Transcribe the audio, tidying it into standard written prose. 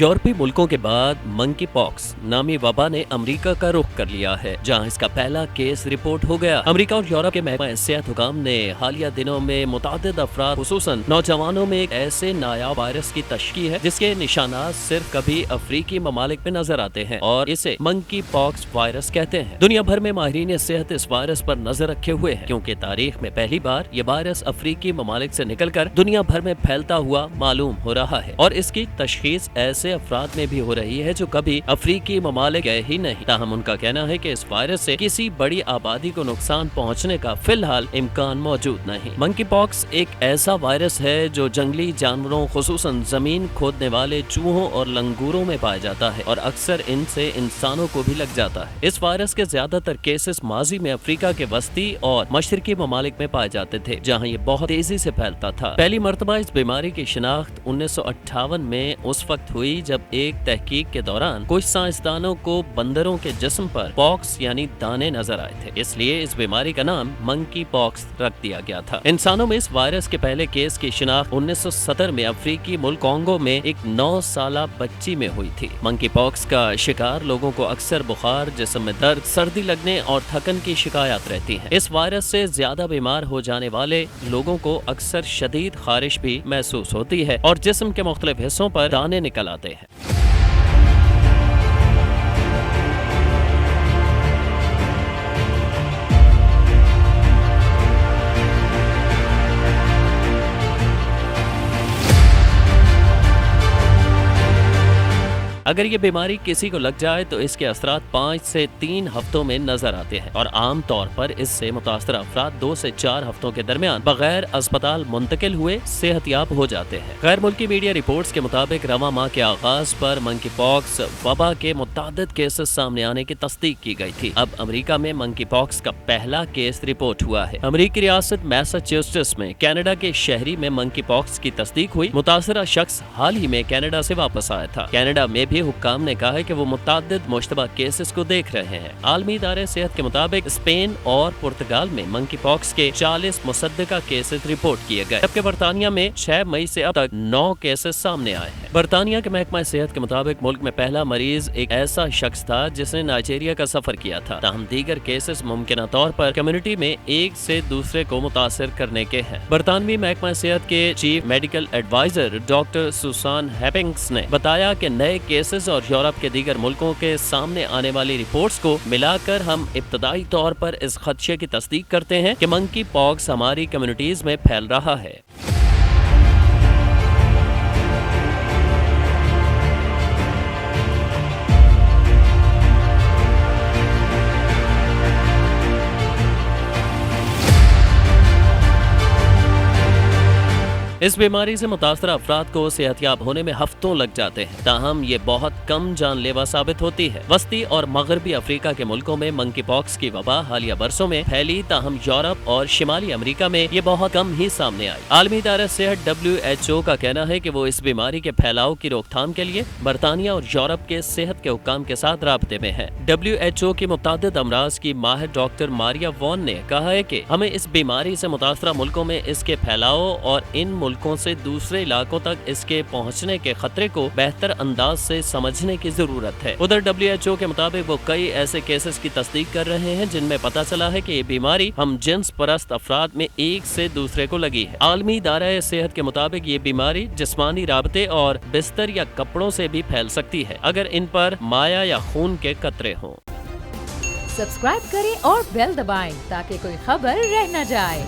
یورپی ملکوں کے بعد منکی پاکس نامی وبا نے امریکہ کا رخ کر لیا ہے، جہاں اس کا پہلا کیس رپورٹ ہو گیا۔ امریکہ اور یورپ کے محکمہ صحت حکام نے حالیہ دنوں میں متعدد افراد خصوصاً نوجوانوں میں ایک ایسے نایاب وائرس کی تشخیص کی ہے جس کے نشانات صرف کبھی افریقی ممالک میں نظر آتے ہیں اور اسے منکی پاکس وائرس کہتے ہیں۔ دنیا بھر میں ماہرین صحت اس وائرس پر نظر رکھے ہوئے ہیں کیونکہ تاریخ میں پہلی بار یہ وائرس افریقی ممالک سے نکل کر دنیا بھر میں پھیلتا ہوا معلوم ہو رہا ہے اور اس کی تشخیص ایسے افراد میں بھی ہو رہی ہے جو کبھی افریقی ممالک گئے ہی نہیں۔ تاہم ان کا کہنا ہے کہ اس وائرس سے کسی بڑی آبادی کو نقصان پہنچنے کا فی الحال امکان موجود نہیں۔ منکی پاکس ایک ایسا وائرس ہے جو جنگلی جانوروں خصوصاً زمین کھودنے والے چوہوں اور لنگوروں میں پایا جاتا ہے اور اکثر ان سے انسانوں کو بھی لگ جاتا ہے۔ اس وائرس کے زیادہ تر کیسز ماضی میں افریقہ کے وسطی اور مشرقی ممالک میں پائے جاتے تھے جہاں یہ بہت تیزی سے پھیلتا تھا۔ پہلی مرتبہ اس بیماری کی شناخت 1958 میں اس وقت ہوئی جب ایک تحقیق کے دوران کچھ سائنسدانوں کو بندروں کے جسم پر پاکس یعنی دانے نظر آئے تھے، اس لیے اس بیماری کا نام منکی پاکس رکھ دیا گیا تھا۔ انسانوں میں اس وائرس کے پہلے کیس کی شناخت 1970 میں افریقی ملک کانگو میں ایک 9 سالہ بچی میں ہوئی تھی۔ منکی پاکس کا شکار لوگوں کو اکثر بخار، جسم میں درد، سردی لگنے اور تھکن کی شکایات رہتی ہیں۔ اس وائرس سے زیادہ بیمار ہو جانے والے لوگوں کو اکثر شدید خارش بھی محسوس ہوتی ہے اور جسم کے مختلف حصوں پر دانے نکل آتے ہیں۔ اگر یہ بیماری کسی کو لگ جائے تو اس کے اثرات 5 سے 3 ہفتوں میں نظر آتے ہیں اور عام طور پر اس سے متاثرہ افراد 2 سے 4 ہفتوں کے درمیان بغیر اسپتال منتقل ہوئے صحت یاب ہو جاتے ہیں۔ غیر ملکی میڈیا رپورٹس کے مطابق رواں ماہ کے آغاز پر منکی پاکس وبا کے متعدد کیسز سامنے آنے کی تصدیق کی گئی تھی۔ اب امریکہ میں منکی پاکس کا پہلا کیس رپورٹ ہوا ہے۔ امریکی ریاست میساچیوسٹس میں کینیڈا کے شہری میں منکی پاکس کی تصدیق ہوئی۔ متاثرہ شخص حال ہی میں کینیڈا سے واپس آیا تھا۔ کینیڈا میں بھی حکام نے کہا ہے کہ وہ متعدد مشتبہ کیسز کو دیکھ رہے ہیں۔ عالمی ادارے صحت کے مطابق اسپین اور پرتگال میں منکی پاکس کے 40 مصدقہ کیسز رپورٹ کیے گئے، جبکہ برطانیہ میں 6 مئی سے اب تک 9 کیسز سامنے آئے ہیں۔ برطانیہ کے محکمہ صحت کے مطابق ملک میں پہلا مریض ایک ایسا شخص تھا جس نے نائجیریا کا سفر کیا تھا، تاہم دیگر کیسز ممکنہ طور پر کمیونٹی میں ایک سے دوسرے کو متاثر کرنے کے ہیں۔ برطانوی محکمہ صحت کے chief medical adviser doctor سوسان happenings نے بتایا کہ نئے کیسز اور یورپ کے دیگر ملکوں کے سامنے آنے والی رپورٹس کو ملا کر ہم ابتدائی طور پر اس خدشے کی تصدیق کرتے ہیں کہ منکی پاکس ہماری کمیونٹیز میں پھیل رہا ہے۔ اس بیماری سے متاثرہ افراد کو صحت یاب ہونے میں ہفتوں لگ جاتے ہیں، تاہم یہ بہت کم جان لیوا ثابت ہوتی ہے۔ وسطی اور مغربی افریقہ کے ملکوں میں منکی پاکس کی وبا حالیہ برسوں میں پھیلی، تاہم یورپ اور شمالی امریکہ میں یہ بہت کم ہی سامنے آئی۔ عالمی ادارہ صحت WHO کا کہنا ہے کہ وہ اس بیماری کے پھیلاؤ کی روک تھام کے لیے برطانیہ اور یورپ کے صحت کے حکام کے ساتھ رابطے میں ہے۔ WHO کی متعدد امراض کی ماہر ڈاکٹر ماریا وان نے کہا ہے کہ ہمیں اس بیماری سے متاثرہ ملکوں میں اس کے پھیلاؤ اور ان ملکوں سے دوسرے علاقوں تک اس کے پہنچنے کے خطرے کو بہتر انداز سے سمجھنے کی ضرورت ہے۔ ادھر WHO کے مطابق وہ کئی ایسے کیسز کی تصدیق کر رہے ہیں جن میں پتہ چلا ہے کہ یہ بیماری ہم جنس پرست افراد میں ایک سے دوسرے کو لگی ہے۔ عالمی ادارہ صحت کے مطابق یہ بیماری جسمانی رابطے اور بستر یا کپڑوں سے بھی پھیل سکتی ہے اگر ان پر مائع یا خون کے قطرے ہوں۔ سبسکرائب کریں اور بیل دبائیں تاکہ کوئی خبر رہ نہ جائے۔